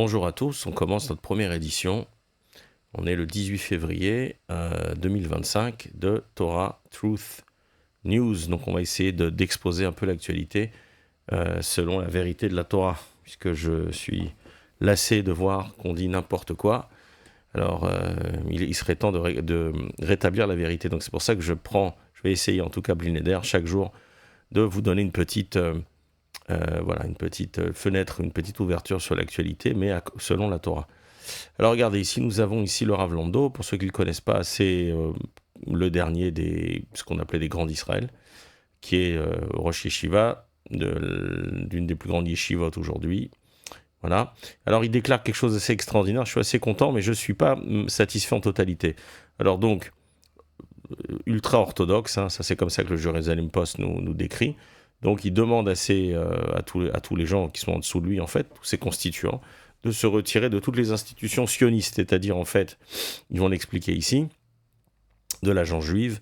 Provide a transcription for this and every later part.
Bonjour à tous, on commence notre première édition. On est le 18 février 2025 de Torah Truth News. Donc on va essayer d'exposer un peu l'actualité selon la vérité de la Torah, puisque je suis lassé de voir qu'on dit n'importe quoi. Alors il serait temps de rétablir la vérité. Donc c'est pour ça que je vais essayer en tout cas Bli Neder chaque jour de vous donner une petite fenêtre, une petite ouverture sur l'actualité, mais selon la Torah. Alors regardez, ici nous avons ici le Rav Lando. Pour ceux qui ne le connaissent pas, c'est le dernier ce qu'on appelait des grands d'Israël, qui est Rosh Yeshiva, d'une des plus grandes yeshivot aujourd'hui. Voilà. Alors il déclare quelque chose d'assez extraordinaire, je suis assez content, mais je ne suis pas satisfait en totalité. Alors donc, ultra-orthodoxe, ça c'est comme ça que le Jerusalem Post nous décrit. Donc il demande à tous les gens qui sont en dessous de lui, en fait, tous ses constituants, de se retirer de toutes les institutions sionistes, c'est-à-dire, en fait, ils vont l'expliquer ici, de l'agence juive,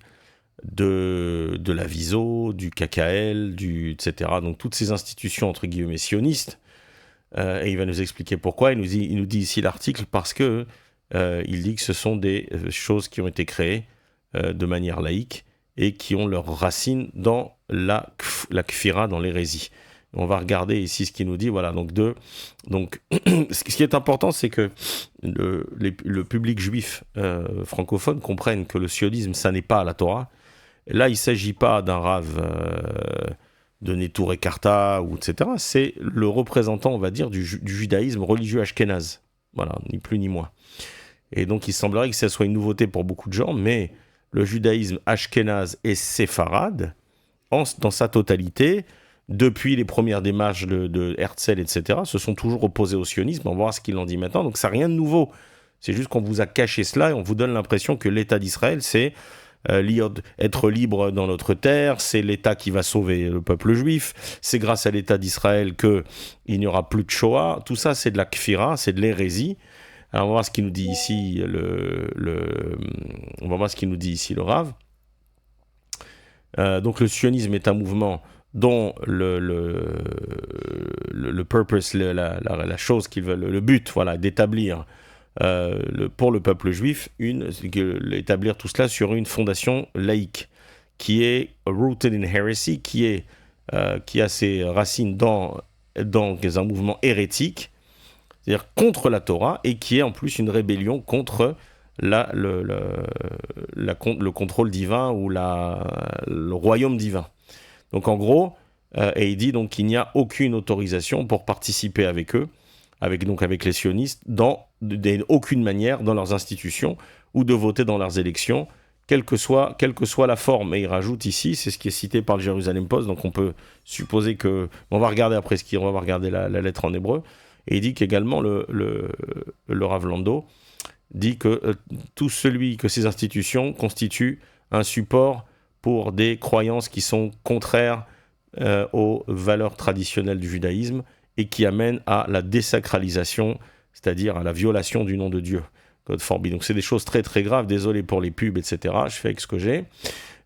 de la Viso, du KKL, etc. Donc toutes ces institutions, entre guillemets, sionistes, et il va nous expliquer pourquoi. Il nous dit ici l'article parce que il dit que ce sont des choses qui ont été créées de manière laïque, et qui ont leurs racines dans la kfira, dans l'hérésie. On va regarder ici ce qu'il nous dit. Voilà, donc ce qui est important, c'est que le public juif francophone comprenne que le sionisme, ça n'est pas la Torah. Là, il ne s'agit pas d'un rave de Neturei Karta, ou etc. C'est le représentant, on va dire, du judaïsme religieux ashkénaze. Voilà, ni plus ni moins. Et donc, il semblerait que ça soit une nouveauté pour beaucoup de gens, mais le judaïsme ashkénaze et séfarade, dans sa totalité, depuis les premières démarches de Herzl, etc., se sont toujours opposés au sionisme. On va voir ce qu'il en dit maintenant. Donc ça n'a rien de nouveau. C'est juste qu'on vous a caché cela et on vous donne l'impression que l'État d'Israël, c'est être libre dans notre terre, c'est l'État qui va sauver le peuple juif, c'est grâce à l'État d'Israël qu'il n'y aura plus de Shoah. Tout ça, c'est de la kfira, c'est de l'hérésie. Alors on va voir ce qu'il nous dit ici on va voir ce qu'il nous dit ici le Rav. Donc le sionisme est un mouvement dont le purpose, la chose qu'ils veulent, le but, voilà, d'établir pour le peuple juif, établir tout cela sur une fondation laïque qui est rooted in heresy, qui a ses racines dans un mouvement hérétique, c'est-à-dire contre la Torah, et qui est en plus une rébellion contre le contrôle divin ou le royaume divin. Donc en gros, et il dit donc qu'il n'y a aucune autorisation pour participer avec eux, avec les sionistes, aucune manière dans leurs institutions ou de voter dans leurs élections, quelle que soit la forme. Et il rajoute ici, c'est ce qui est cité par le Jerusalem Post, donc on peut supposer que... On va regarder après on va regarder la lettre en hébreu. Et il dit qu'également le Rav Lando dit que que ces institutions constituent un support pour des croyances qui sont contraires aux valeurs traditionnelles du judaïsme et qui amènent à la désacralisation, c'est-à-dire à la violation du nom de Dieu. God forbid. Donc c'est des choses très très graves, désolé pour les pubs, etc. Je fais avec ce que j'ai.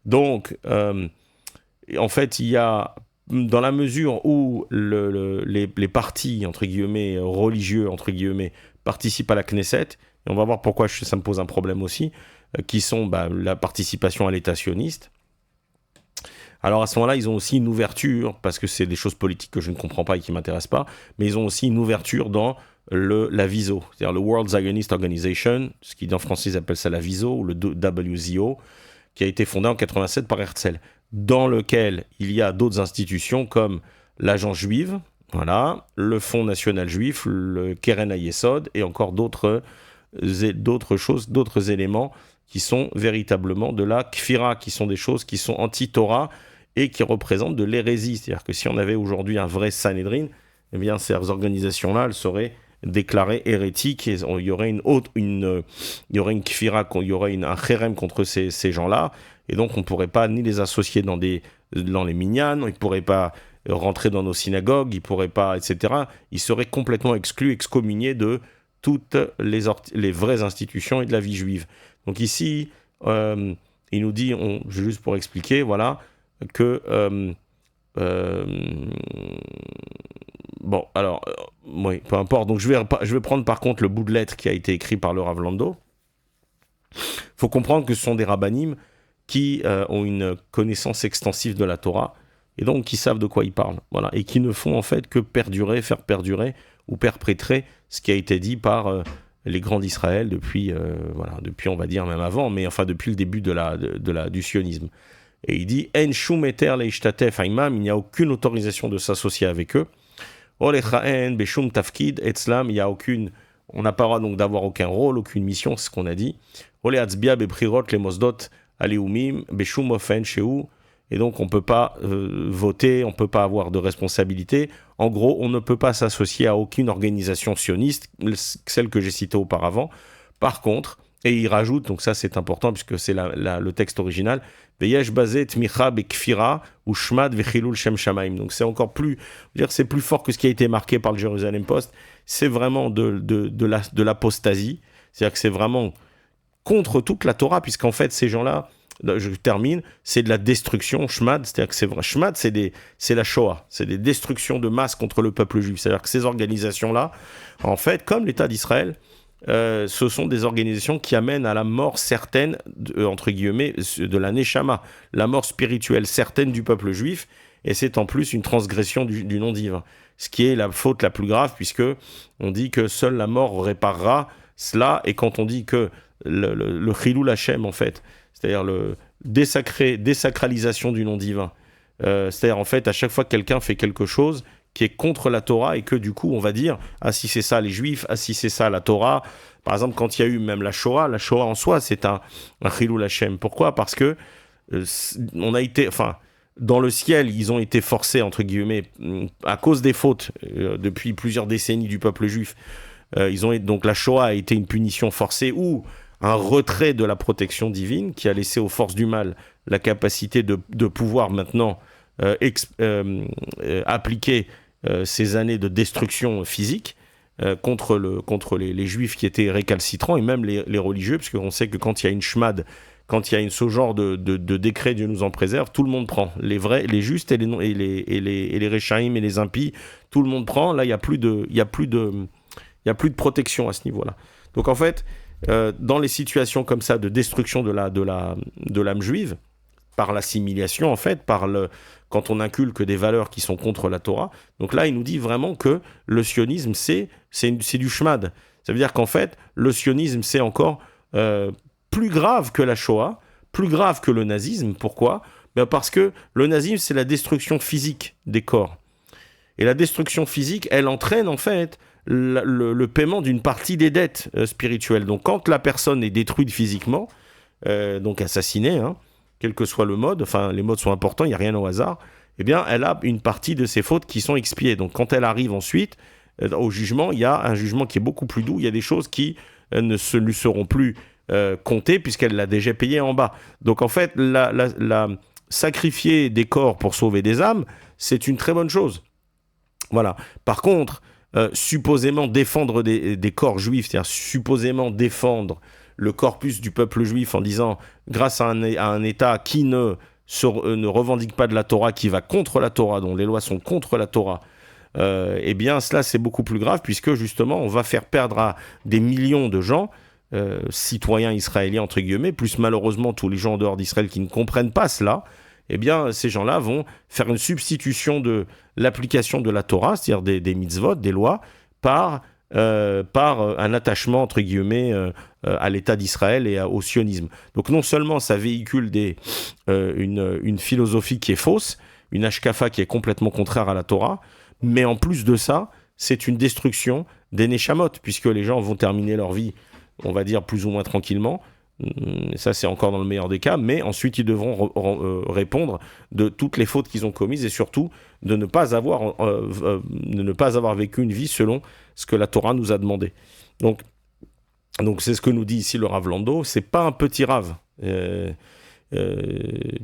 Donc, en fait, il y a... Dans la mesure où les partis, entre guillemets, religieux, entre guillemets, participent à la Knesset, et on va voir pourquoi ça me pose un problème aussi, qui sont la participation à l'État sioniste. Alors à ce moment-là, ils ont aussi une ouverture, parce que c'est des choses politiques que je ne comprends pas et qui ne m'intéressent pas, mais ils ont aussi une ouverture dans la VISO, c'est-à-dire le World Zionist Organization, ce qui en français ils appellent ça la VISO, ou le WZO, qui a été fondé en 87 par Herzl, dans lequel il y a d'autres institutions comme l'Agence juive, voilà, le Fonds national juif, le Keren HaYesod, et encore d'autres choses, d'autres éléments qui sont véritablement de la kfira, qui sont des choses qui sont anti-Torah et qui représentent de l'hérésie. C'est-à-dire que si on avait aujourd'hui un vrai Sanhedrin, eh bien ces organisations-là, elles seraient déclarées hérétiques, et il y aurait il y aurait une kfira, il y aurait un kherem contre ces gens-là, et donc on ne pourrait pas ni les associer dans les minyanes, ils ne pourraient pas rentrer dans nos synagogues, ils ne pourraient pas, etc. Ils seraient complètement exclus, excommuniés de toutes les vraies institutions et de la vie juive. Donc ici, il nous dit, juste pour expliquer, voilà, que bon, alors, oui, peu importe. Donc, je vais prendre par contre le bout de lettre qui a été écrit par le Rav Lando. Il faut comprendre que ce sont des rabbinim qui ont une connaissance extensive de la Torah et donc qui savent de quoi ils parlent. Voilà, et qui ne font en fait que faire perdurer ou perpétrer ce qui a été dit par les grands d'Israël depuis, depuis, on va dire, même avant, mais enfin depuis le début du sionisme. Et il dit En shum eter leishtatef haimam, il n'y a aucune autorisation de s'associer avec eux. Olechaen beshum tafkid etzlam, il y a aucune, on n'a pas le droit donc d'avoir aucun rôle, aucune mission, c'est ce qu'on a dit. Ole atzbia bebchirot le mosdot aleumim beshum ofen sheu, et donc on ne peut pas voter, on ne peut pas avoir de responsabilité. En gros, on ne peut pas s'associer à aucune organisation sioniste, celle que j'ai citée auparavant. Par contre, et il rajoute, donc ça c'est important puisque c'est le texte original, Veyesh bazet tmicha bekfira ou shmad vechilul shem shamaim. Donc c'est encore plus, c'est plus fort que ce qui a été marqué par le Jerusalem Post. C'est vraiment de l'apostasie. C'est-à-dire que c'est vraiment contre toute la Torah, puisqu'en fait ces gens-là, je termine, c'est de la destruction, shmad, c'est-à-dire que c'est vrai, shmad, c'est la Shoah, c'est des destructions de masse contre le peuple juif. C'est-à-dire que ces organisations-là, en fait, comme l'État d'Israël, ce sont des organisations qui amènent à la mort certaine, entre guillemets, de la Neshama, la mort spirituelle certaine du peuple juif, et c'est en plus une transgression du nom divin. Ce qui est la faute la plus grave, puisque on dit que seule la mort réparera cela, et quand on dit que le Chilul Hashem, en fait, c'est-à-dire le désacralisation du nom divin, c'est-à-dire en fait, à chaque fois que quelqu'un fait quelque chose qui est contre la Torah et que du coup on va dire ah si c'est ça les Juifs, ah si c'est ça la Torah. Par exemple quand il y a eu même la Shoah en soi c'est un Chilul Hashem. Pourquoi ? Parce que on a été, dans le ciel ils ont été forcés entre guillemets à cause des fautes depuis plusieurs décennies du peuple juif. Donc la Shoah a été une punition forcée ou un retrait de la protection divine qui a laissé aux forces du mal la capacité de pouvoir maintenant appliquer ces années de destruction physique contre les juifs qui étaient récalcitrants et même les religieux, parce qu'on sait que quand il y a une shmad, quand il y a ce genre de décret, Dieu nous en préserve, tout le monde prend. Les vrais, les justes et les réchaïm et les impies, tout le monde prend. Là, il n'y a plus de protection à ce niveau-là. Donc en fait, dans les situations comme ça de destruction de l'âme juive, par l'assimilation en fait, quand on inculque des valeurs qui sont contre la Torah, donc là il nous dit vraiment que le sionisme c'est du shmad. Ça veut dire qu'en fait le sionisme c'est encore plus grave que la Shoah, plus grave que le nazisme. Pourquoi ? Parce que le nazisme c'est la destruction physique des corps. Et la destruction physique, elle entraîne en fait le paiement d'une partie des dettes spirituelles. Donc quand la personne est détruite physiquement, donc assassinée, quel que soit le mode, les modes sont importants, il n'y a rien au hasard, eh bien elle a une partie de ses fautes qui sont expiées. Donc quand elle arrive ensuite au jugement, il y a un jugement qui est beaucoup plus doux, il y a des choses qui ne lui seront plus comptées puisqu'elle l'a déjà payé en bas. Donc en fait, sacrifier des corps pour sauver des âmes, c'est une très bonne chose. Voilà. Par contre, supposément défendre des corps juifs, c'est-à-dire supposément défendre le corpus du peuple juif en disant, grâce à un État qui ne revendique pas de la Torah, qui va contre la Torah, dont les lois sont contre la Torah, eh bien cela c'est beaucoup plus grave puisque justement on va faire perdre à des millions de gens, citoyens israéliens entre guillemets, plus malheureusement tous les gens en dehors d'Israël qui ne comprennent pas cela. Eh bien, ces gens-là vont faire une substitution de l'application de la Torah, c'est-à-dire des mitzvot, des lois, par un attachement, entre guillemets, à l'État d'Israël et au sionisme. Donc non seulement ça véhicule une philosophie qui est fausse, une hashkafa qui est complètement contraire à la Torah, mais en plus de ça, c'est une destruction des neshamot, puisque les gens vont terminer leur vie, on va dire, plus ou moins tranquillement. Ça c'est encore dans le meilleur des cas, mais ensuite ils devront répondre de toutes les fautes qu'ils ont commises et surtout de ne pas avoir vécu une vie selon ce que la Torah nous a demandé. Donc c'est ce que nous dit ici le Rav Lando, c'est pas un petit Rav,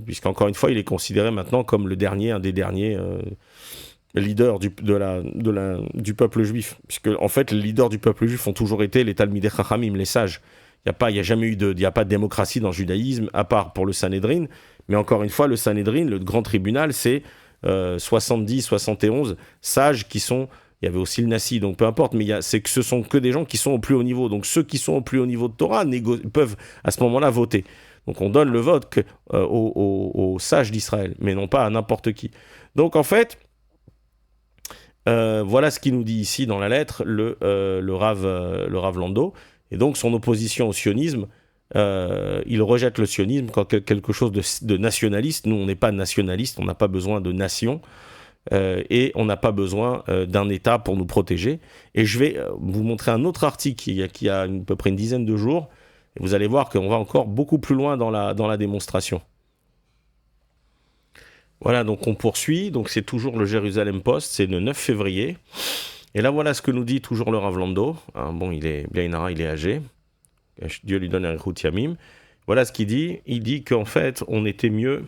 puisqu'encore une fois il est considéré maintenant comme un des derniers leaders du peuple juif, puisque en fait les leaders du peuple juif ont toujours été les Talmidei Chachamim, les sages. Il n'y a jamais eu il y a pas de démocratie dans le judaïsme, à part pour le Sanhédrin. Mais encore une fois, le Sanhédrin, le grand tribunal, c'est 70, 71 sages qui sont Il y avait aussi le Nassi, donc peu importe, mais c'est que ce sont que des gens qui sont au plus haut niveau. Donc ceux qui sont au plus haut niveau de Torah peuvent à ce moment-là voter. Donc on donne le vote aux sages d'Israël, mais non pas à n'importe qui. Donc en fait, voilà ce qu'il nous dit ici dans la lettre, le Rav Lando. Et donc son opposition au sionisme, il rejette le sionisme comme quelque chose de nationaliste. Nous, on n'est pas nationaliste, on n'a pas besoin de nation. Et on n'a pas besoin d'un État pour nous protéger. Et je vais vous montrer un autre article qui a à peu près une dizaine de jours. Et vous allez voir qu'on va encore beaucoup plus loin dans la démonstration. Voilà, donc on poursuit. Donc c'est toujours le Jérusalem Post, c'est le 9 février. Et là, voilà ce que nous dit toujours le Rav Lando. Bon, il est bien, il est âgé. Dieu lui donne un Rechut Yamim. Voilà ce qu'il dit. Il dit qu'en fait, on était mieux...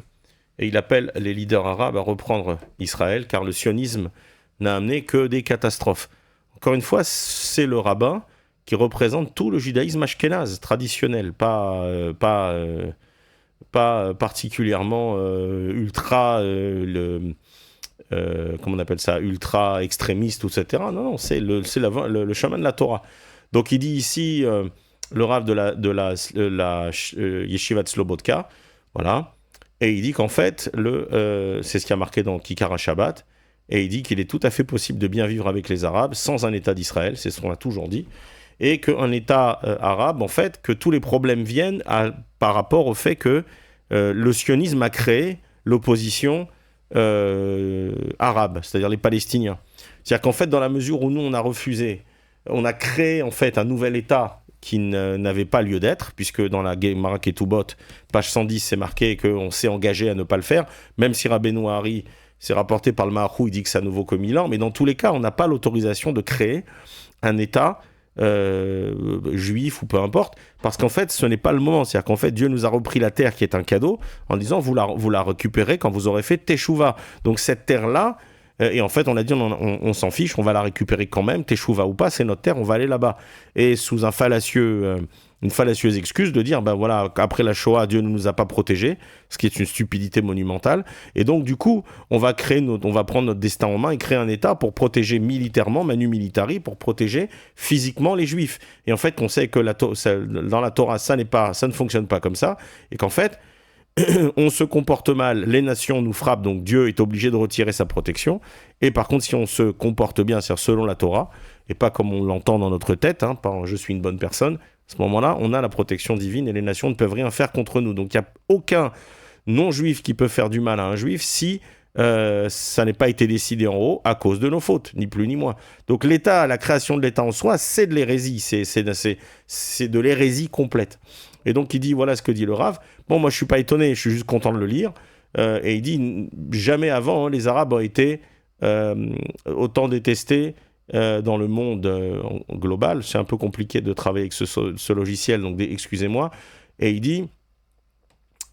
Et il appelle les leaders arabes à reprendre Israël, car le sionisme n'a amené que des catastrophes. Encore une fois, c'est le rabbin qui représente tout le judaïsme ashkénaze traditionnel, pas particulièrement ultra, comment on appelle ça, ultra extrémiste, etc. Non, c'est le chemin de la Torah. Donc il dit ici, le rav de la Yeshiva de Slobodka, voilà. Et il dit qu'en fait, c'est ce qui a marqué dans Kikar Shabbat, et il dit qu'il est tout à fait possible de bien vivre avec les Arabes sans un État d'Israël, c'est ce qu'on a toujours dit, et qu'un État arabe, en fait, que tous les problèmes viennent par rapport au fait que le sionisme a créé l'opposition arabe, c'est-à-dire les Palestiniens. C'est-à-dire qu'en fait, dans la mesure où nous, on a refusé, on a créé en fait un nouvel État qui n'avait pas lieu d'être, puisque dans la Gemara Ketubot, page 110, c'est marqué qu'on s'est engagé à ne pas le faire, même si Rabbeinu Hari, c'est rapporté par le Maharou, il dit que ça ne vaut que 1000 ans, mais dans tous les cas, on n'a pas l'autorisation de créer un État juif ou peu importe, parce qu'en fait, ce n'est pas le moment. C'est-à-dire qu'en fait, Dieu nous a repris la terre qui est un cadeau, en disant, vous la récupérez quand vous aurez fait Teshuvah. Donc cette terre-là, et en fait, on a dit, on s'en fiche, on va la récupérer quand même, Teshuvah ou pas, c'est notre terre, on va aller là-bas. Et sous une fallacieuse excuse de dire, ben voilà, après la Shoah, Dieu ne nous a pas protégés, ce qui est une stupidité monumentale. Et donc, du coup, on va prendre notre destin en main et créer un État pour protéger militairement, manu militari, pour protéger physiquement les Juifs. Et en fait, on sait que dans la Torah, ça ne fonctionne pas comme ça, et qu'en fait, on se comporte mal, les nations nous frappent, donc Dieu est obligé de retirer sa protection. Et par contre, si on se comporte bien, c'est-à-dire selon la Torah, et pas comme on l'entend dans notre tête, pas je suis une bonne personne, à ce moment-là, on a la protection divine et les nations ne peuvent rien faire contre nous. Donc il n'y a aucun non-juif qui peut faire du mal à un juif si ça n'est pas été décidé en haut à cause de nos fautes, ni plus ni moins. Donc l'État, la création de l'État en soi, c'est de l'hérésie, c'est de l'hérésie complète. Et donc il dit, voilà ce que dit le Rav. Bon, moi je suis pas étonné, je suis juste content de le lire. Et il dit, jamais avant, les Arabes ont été autant détestés dans le monde global. C'est un peu compliqué de travailler avec ce logiciel, donc excusez-moi. Et il dit,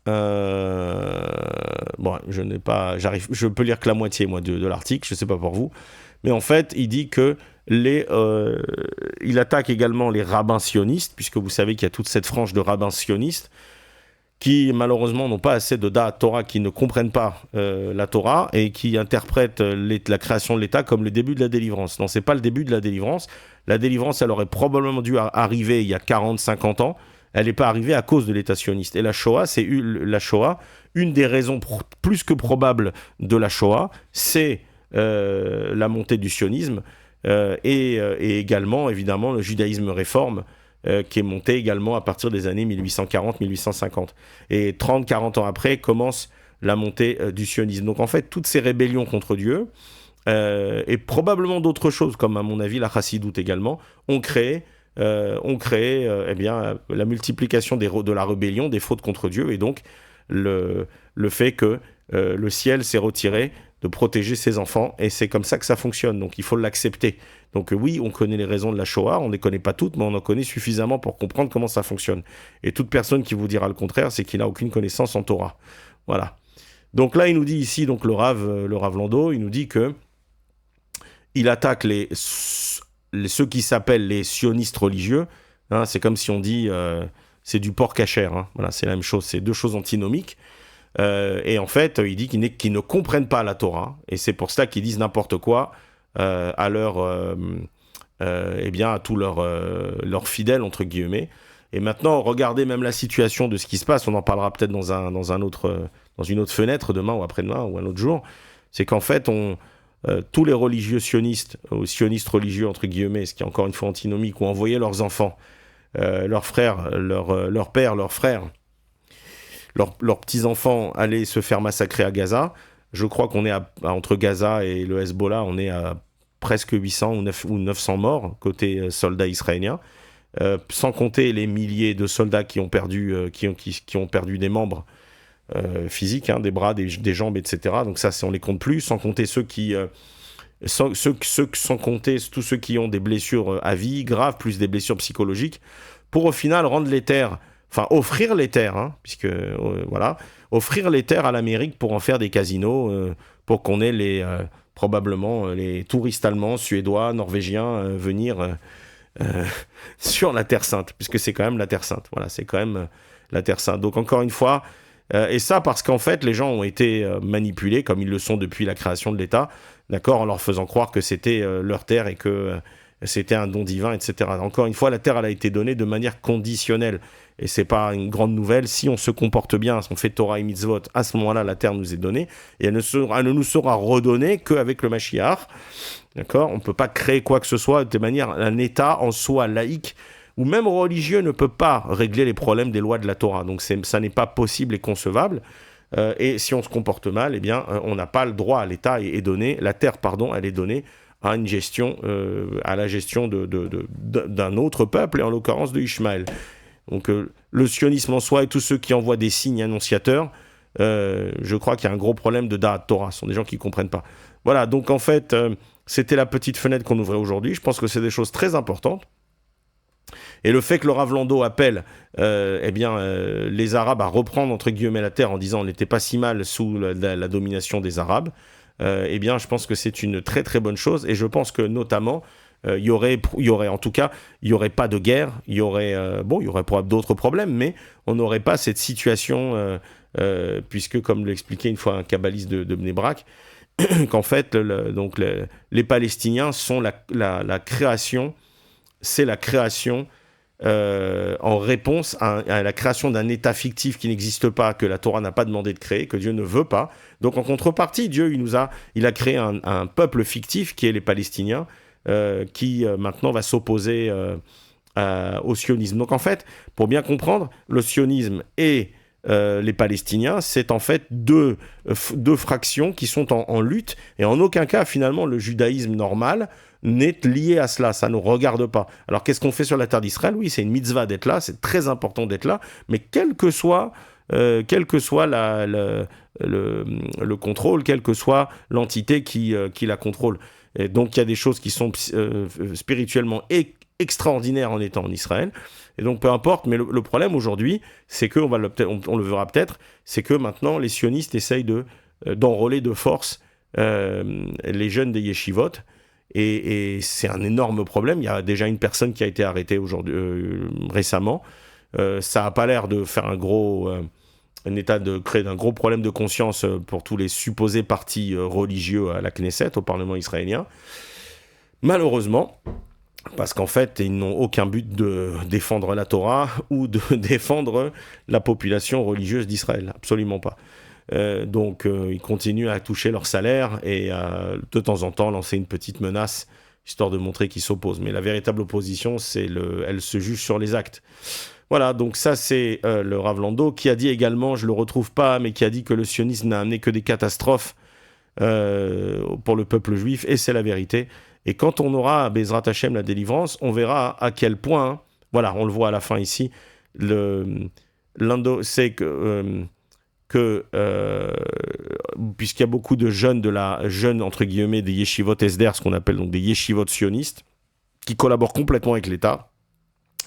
bon, je peux lire que la moitié, moi, de l'article, je sais pas pour vous. Mais en fait, il dit que il attaque également les rabbins sionistes, puisque vous savez qu'il y a toute cette frange de rabbins sionistes qui, malheureusement, n'ont pas assez de da'at Torah, qui ne comprennent pas la Torah et qui interprètent la création de l'État comme le début de la délivrance. Non, c'est pas le début de la délivrance. La délivrance, elle aurait probablement dû arriver il y a 40-50 ans. Elle n'est pas arrivée à cause de l'État sioniste. Et la Shoah, une des raisons plus que probables de la Shoah, c'est la montée du sionisme et également, évidemment, le judaïsme réforme qui est monté également à partir des années 1840-1850. Et 30-40 ans après, commence la montée du sionisme. Donc en fait, toutes ces rébellions contre Dieu, et probablement d'autres choses, comme à mon avis la chassidoute également, ont créé eh bien, la multiplication de la rébellion, des fautes contre Dieu, et donc le fait que le ciel s'est retiré de protéger ses enfants, et c'est comme ça que ça fonctionne, donc il faut l'accepter. Donc oui, on connaît les raisons de la Shoah, on ne les connaît pas toutes, mais on en connaît suffisamment pour comprendre comment ça fonctionne. Et toute personne qui vous dira le contraire, c'est qu'il n'a aucune connaissance en Torah. Voilà. Donc là, il nous dit ici, donc le Rav Lando, il nous dit que il attaque ceux qui s'appellent les sionistes religieux, hein, c'est comme si on dit c'est du porc cachère, hein. Voilà, c'est la même chose, c'est deux choses antinomiques. Et en fait, il dit qu'ils ne comprennent pas la Torah, et c'est pour ça qu'ils disent n'importe quoi à eh bien, à tous leurs fidèles, entre guillemets. Et maintenant, regardez même la situation de ce qui se passe, on en parlera peut-être dans une autre fenêtre, demain ou après-demain ou un autre jour, c'est qu'en fait, tous les religieux sionistes, ou sionistes religieux, entre guillemets, ce qui est encore une fois antinomique, ont envoyé leurs enfants, leurs frères, leurs pères, leurs frères, leurs petits-enfants aller se faire massacrer à Gaza. Je crois qu'on est entre Gaza et le Hezbollah, on est à presque 800 ou 900 morts côté soldats israéliens, sans compter les milliers de soldats qui ont perdu, qui ont perdu des membres physiques, hein, des bras, des jambes, etc. Donc ça, on les compte plus, sans compter sans compter tous ceux qui ont des blessures à vie graves, plus des blessures psychologiques, pour au final rendre les terres, enfin offrir les terres, hein, puisque voilà, offrir les terres à l'Amérique pour en faire des casinos, pour qu'on ait probablement les touristes allemands, suédois, norvégiens venir sur la Terre Sainte, puisque c'est quand même la Terre Sainte. Voilà, c'est quand même la Terre Sainte. Donc encore une fois, et ça parce qu'en fait, les gens ont été manipulés, comme ils le sont depuis la création de l'État, d'accord, en leur faisant croire que c'était leur terre et que c'était un don divin, etc. Encore une fois, la terre, elle a été donnée de manière conditionnelle. Et c'est pas une grande nouvelle. Si on se comporte bien, si on fait Torah et Mitzvot, à ce moment-là, la terre nous est donnée. Et elle ne nous sera redonnée qu'avec le Mashiach. D'accord ? On ne peut pas créer quoi que ce soit de manière, un État en soi laïque ou même religieux ne peut pas régler les problèmes des lois de la Torah. Donc ça n'est pas possible et concevable. Et si on se comporte mal, eh bien, on n'a pas le droit. L'État est donné, la terre, pardon, elle est donnée à une gestion, à la gestion d'un autre peuple, et en l'occurrence de Ishmaël. Donc le sionisme en soi et tous ceux qui envoient des signes annonciateurs, je crois qu'il y a un gros problème de Da'at Torah. Ce sont des gens qui ne comprennent pas. Voilà, donc en fait, c'était la petite fenêtre qu'on ouvrait aujourd'hui. Je pense que c'est des choses très importantes. Et le fait que le Rav Lando appelle les Arabes à reprendre entre guillemets la terre en disant on n'était pas si mal sous la domination des Arabes, eh bien je pense que c'est une très très bonne chose. Et je pense que notamment il y aurait en tout cas, il y aurait pas de guerre, il y aurait d'autres problèmes, mais on n'aurait pas cette situation puisque comme l'expliquait une fois un kabbaliste de Bnei Brak, qu'en fait les Palestiniens sont la création, c'est la création en réponse à la création d'un État fictif qui n'existe pas, que la Torah n'a pas demandé de créer, que Dieu ne veut pas. Donc en contrepartie, Dieu il a créé un peuple fictif qui est les Palestiniens, qui maintenant va s'opposer au sionisme. Donc en fait, pour bien comprendre, le sionisme et les Palestiniens, c'est en fait deux fractions qui sont en lutte, et en aucun cas finalement le judaïsme normal n'est lié à cela, ça ne nous regarde pas. Alors qu'est-ce qu'on fait sur la terre d'Israël ? Oui, c'est une mitzvah d'être là, c'est très important d'être là, mais quel que soit le contrôle, quelle que soit l'entité qui la contrôle. Et donc il y a des choses qui sont spirituellement extraordinaires en étant en Israël, et donc peu importe, mais le problème aujourd'hui, c'est que, on le verra peut-être, c'est que maintenant les sionistes essayent d'enrôler de force les jeunes des yeshivot, et c'est un énorme problème. Il y a déjà une personne qui a été arrêtée récemment. Ça n'a pas l'air de faire créer un gros problème de conscience pour tous les supposés partis religieux à la Knesset, au Parlement israélien. Malheureusement, parce qu'en fait, ils n'ont aucun but de défendre la Torah ou de défendre la population religieuse d'Israël. Absolument pas. Donc ils continuent à toucher leur salaire et de temps en temps lancer une petite menace histoire de montrer qu'ils s'opposent. Mais la véritable opposition, elle se juge sur les actes. Voilà, donc ça c'est le Rav Lando qui a dit également, je le retrouve pas, mais qui a dit que le sionisme n'a amené que des catastrophes pour le peuple juif, et c'est la vérité. Et quand on aura à Bezrat Hashem la délivrance, on verra à quel point, voilà, on le voit à la fin ici, c'est puisqu'il y a beaucoup de jeunes entre guillemets des yeshivot esder, ce qu'on appelle donc des yeshivot sionistes, qui collaborent complètement avec l'État,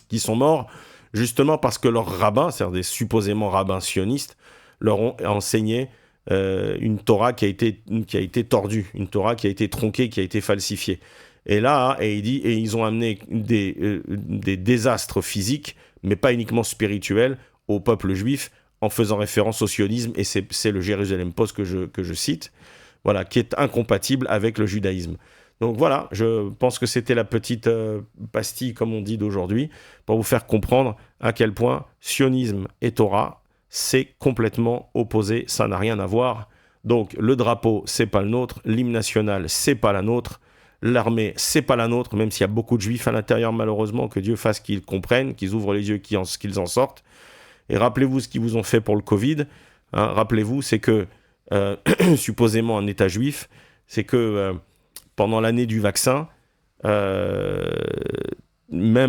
qui sont morts justement parce que leurs rabbins, c'est-à-dire des supposément rabbins sionistes, leur ont enseigné une Torah qui a été tordue, une Torah qui a été tronquée, qui a été falsifiée. Et là, ils ont amené des désastres physiques, mais pas uniquement spirituels, au peuple juif, en faisant référence au sionisme, et c'est le Jérusalem Post que je cite, voilà, qui est incompatible avec le judaïsme. Donc voilà, je pense que c'était la petite pastille, comme on dit, d'aujourd'hui, pour vous faire comprendre à quel point sionisme et Torah, c'est complètement opposé, ça n'a rien à voir. Donc le drapeau, c'est pas le nôtre, l'hymne national, c'est pas la nôtre, l'armée, c'est pas la nôtre, même s'il y a beaucoup de juifs à l'intérieur, malheureusement, que Dieu fasse qu'ils comprennent, qu'ils ouvrent les yeux, qu'ils en sortent. Et rappelez-vous ce qu'ils vous ont fait pour le Covid. Hein, rappelez-vous, c'est que, supposément un État juif, c'est que pendant l'année du vaccin, même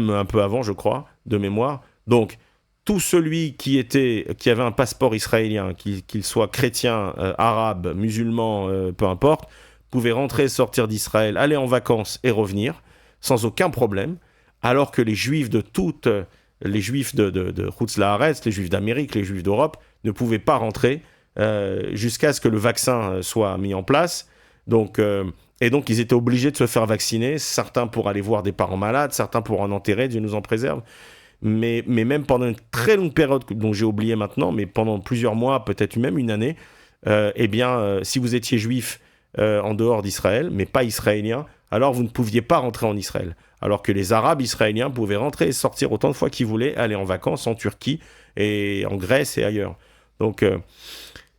un peu avant, je crois, de mémoire, donc tout celui qui avait un passeport israélien, qu'il soit chrétien, arabe, musulman, peu importe, pouvait rentrer et sortir d'Israël, aller en vacances et revenir, sans aucun problème, alors que les juifs de les juifs de Chutz La'aretz, les juifs d'Amérique, les juifs d'Europe, ne pouvaient pas rentrer jusqu'à ce que le vaccin soit mis en place. Et donc, ils étaient obligés de se faire vacciner, certains pour aller voir des parents malades, certains pour en enterrer, Dieu nous en préserve. Mais même pendant une très longue période, dont j'ai oublié maintenant, mais pendant plusieurs mois, peut-être même une année, si vous étiez juif en dehors d'Israël, mais pas israélien, alors vous ne pouviez pas rentrer en Israël. Alors que les Arabes israéliens pouvaient rentrer et sortir autant de fois qu'ils voulaient, aller en vacances en Turquie et en Grèce et ailleurs. Donc,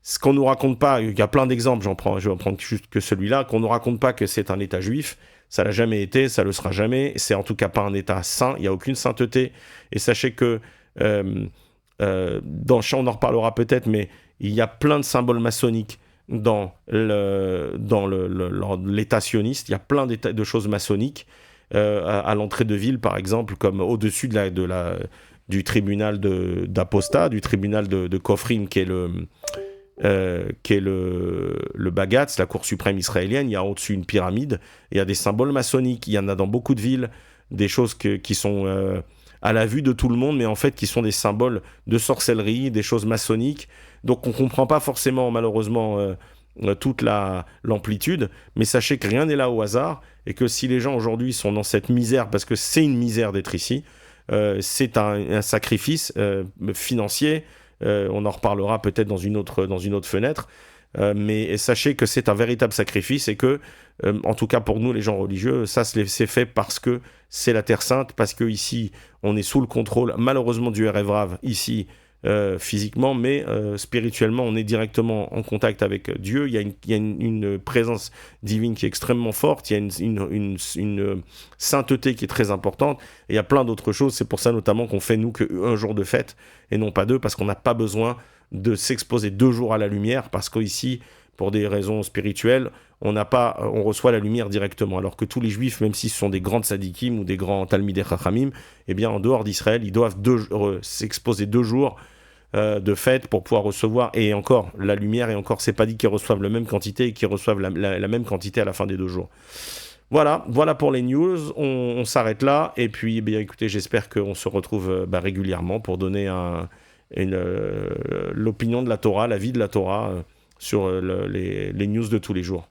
ce qu'on ne nous raconte pas, il y a plein d'exemples, je vais en prendre juste que celui-là, qu'on ne nous raconte pas que c'est un État juif, ça l'a jamais été, ça le sera jamais, c'est en tout cas pas un État saint, il n'y a aucune sainteté, et sachez que, dans le champ, on en reparlera peut-être, mais il y a plein de symboles maçonniques dans l'État sioniste, il y a plein de choses maçonniques, à l'entrée de ville, par exemple, comme au-dessus du tribunal d'apostat, du tribunal de Kofrim, qui est le Bagatz, la Cour suprême israélienne. Il y a au-dessus une pyramide, il y a des symboles maçonniques, il y en a dans beaucoup de villes, des choses qui sont à la vue de tout le monde, mais en fait qui sont des symboles de sorcellerie, des choses maçonniques. Donc on ne comprend pas forcément, malheureusement, toute l'amplitude, mais sachez que rien n'est là au hasard, et que si les gens aujourd'hui sont dans cette misère, parce que c'est une misère d'être ici, c'est un sacrifice financier, on en reparlera peut-être dans une autre fenêtre, mais sachez que c'est un véritable sacrifice, et que, en tout cas pour nous les gens religieux, ça c'est fait parce que c'est la Terre Sainte, parce que ici on est sous le contrôle malheureusement du Erev Rav ici, physiquement, mais spirituellement on est directement en contact avec Dieu. Il y a une présence divine qui est extrêmement forte, il y a une sainteté qui est très importante, et il y a plein d'autres choses. C'est pour ça notamment qu'on fait nous qu'un jour de fête et non pas deux, parce qu'on n'a pas besoin de s'exposer 2 jours à la lumière, parce qu'ici, pour des raisons spirituelles, on reçoit la lumière directement, alors que tous les juifs, même si ce sont des grands tzadikim ou des grands talmidei chachamim, eh bien en dehors d'Israël, ils doivent s'exposer 2 jours de fête pour pouvoir recevoir, et encore la lumière, et encore c'est pas dit qu'ils reçoivent la même quantité, et qu'ils reçoivent la même quantité à la fin des 2 jours. Voilà pour les news, on s'arrête là, et puis écoutez, j'espère qu'on se retrouve régulièrement pour donner l'opinion de la Torah, la vie de la Torah, sur les news de tous les jours.